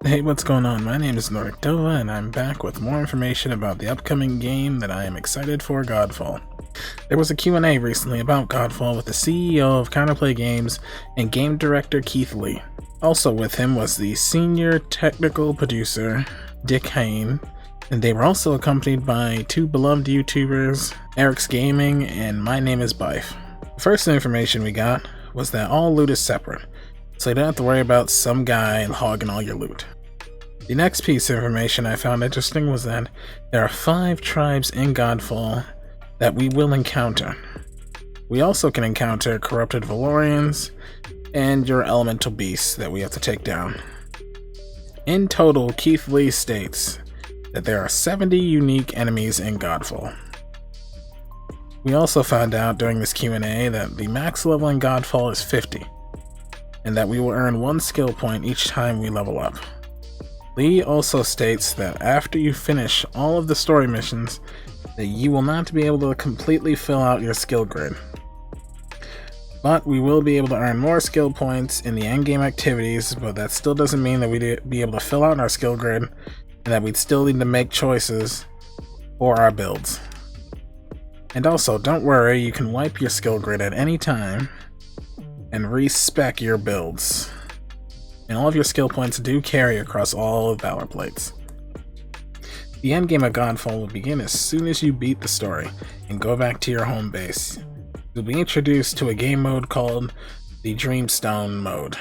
Hey, what's going on? My name is Nordic Dova, and I'm back with more information about the upcoming game that I am excited for, Godfall. There was a Q&A recently about Godfall with the CEO of Counterplay Games and game director Keith Lee. Also with him was the senior technical producer, Dick Hain, and they were also accompanied by two beloved YouTubers, Eric's Gaming and My Name is Bife. The first information we got was that all loot is separate, so you don't have to worry about some guy hogging all your loot. The next piece of information I found interesting was that there are 5 tribes in Godfall that we will encounter. We also can encounter corrupted Valorians and your elemental beasts that we have to take down. In total, Keith Lee states that there are 70 unique enemies in Godfall. We also found out during this Q&A that the max level in Godfall is 50, and that we will earn 1 skill point each time we level up. Lee also states that after you finish all of the story missions, that you will not be able to completely fill out your skill grid. But we will be able to earn more skill points in the endgame activities, but that still doesn't mean that we'd be able to fill out our skill grid, and that we'd still need to make choices for our builds. And also, don't worry, you can wipe your skill grid at any time and respec your builds. And all of your skill points do carry across all of Valor Plates. The endgame of Godfall will begin as soon as you beat the story and go back to your home base. You'll be introduced to a game mode called the Dreamstone mode,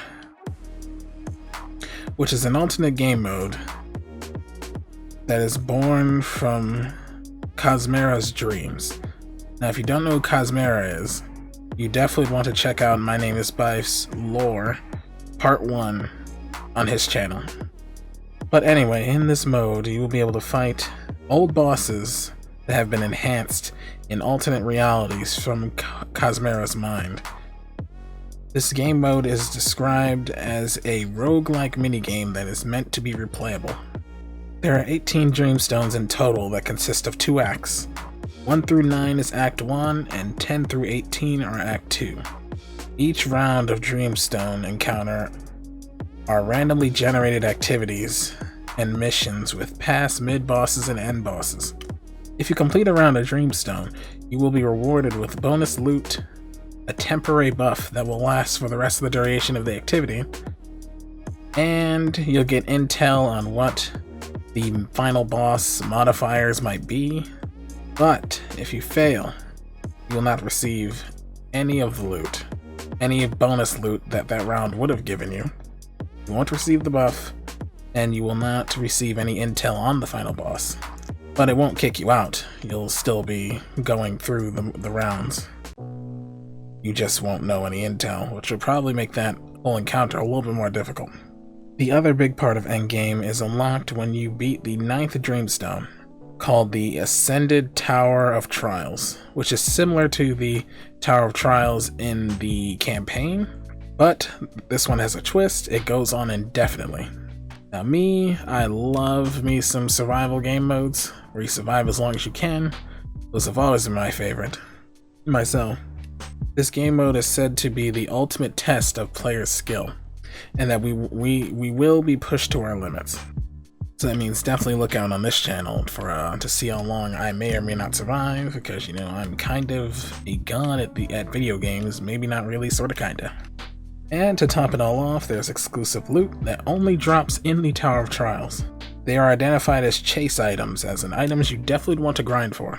which is an alternate game mode that is born from Cosmera's dreams. Now, if you don't know who Cosmera is, you definitely want to check out My Name is Bife's Lore Part 1 on his channel. But anyway, in this mode, you will be able to fight old bosses that have been enhanced in alternate realities from Cosmera's mind. This game mode is described as a roguelike minigame that is meant to be replayable. There are 18 Dreamstones in total that consist of 2 acts. 1 through 9 is Act 1, and 10 through 18 are Act 2. Each round of Dreamstone encounter are randomly generated activities and missions with past, mid-bosses, and end bosses. If you complete a round of Dreamstone, you will be rewarded with bonus loot, a temporary buff that will last for the rest of the duration of the activity, and you'll get intel on what the final boss modifiers might be. But if you fail, you will not receive any of the loot, any bonus loot that round would have given you. You won't receive the buff, and you will not receive any intel on the final boss. But it won't kick you out. You'll still be going through the rounds. You just won't know any intel, which will probably make that whole encounter a little bit more difficult. The other big part of Endgame is unlocked when you beat the 9th Dreamstone, called the Ascended Tower of Trials, which is similar to the Tower of Trials in the campaign, but this one has a twist. It goes on indefinitely. Now I love me some survival game modes where you survive as long as you can. Those have always been my favorite. Myself, this game mode is said to be the ultimate test of players' skill, and that we will be pushed to our limits. So that means definitely look out on this channel for to see how long I may or may not survive, because I'm kind of a god at video games, maybe not really, sorta kinda. And to top it all off, there's exclusive loot that only drops in the Tower of Trials. They are identified as chase items, as in items you definitely want to grind for.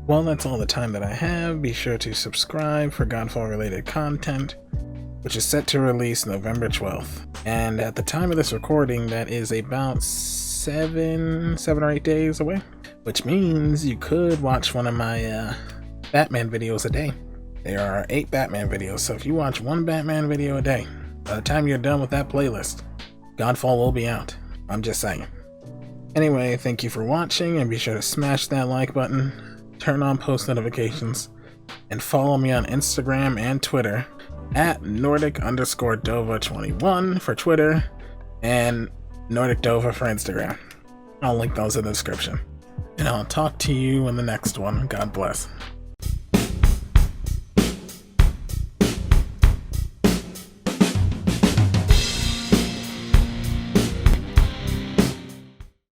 Well, that's all the time that I have. Be sure to subscribe for Godfall related content, which is set to release November 12th. And at the time of this recording, that is about 7 or 8 days away, which means you could watch one of my Batman videos a day. There are 8 Batman videos, so if you watch 1 Batman video a day, by the time you're done with that playlist, Godfall will be out. I'm just saying. Anyway, thank you for watching, and be sure to smash that like button, turn on post notifications, and follow me on Instagram and Twitter at Nordic_Dova21 for Twitter, and Nordic Dova for Instagram. I'll link those in the description. And I'll talk to you in the next one. God bless.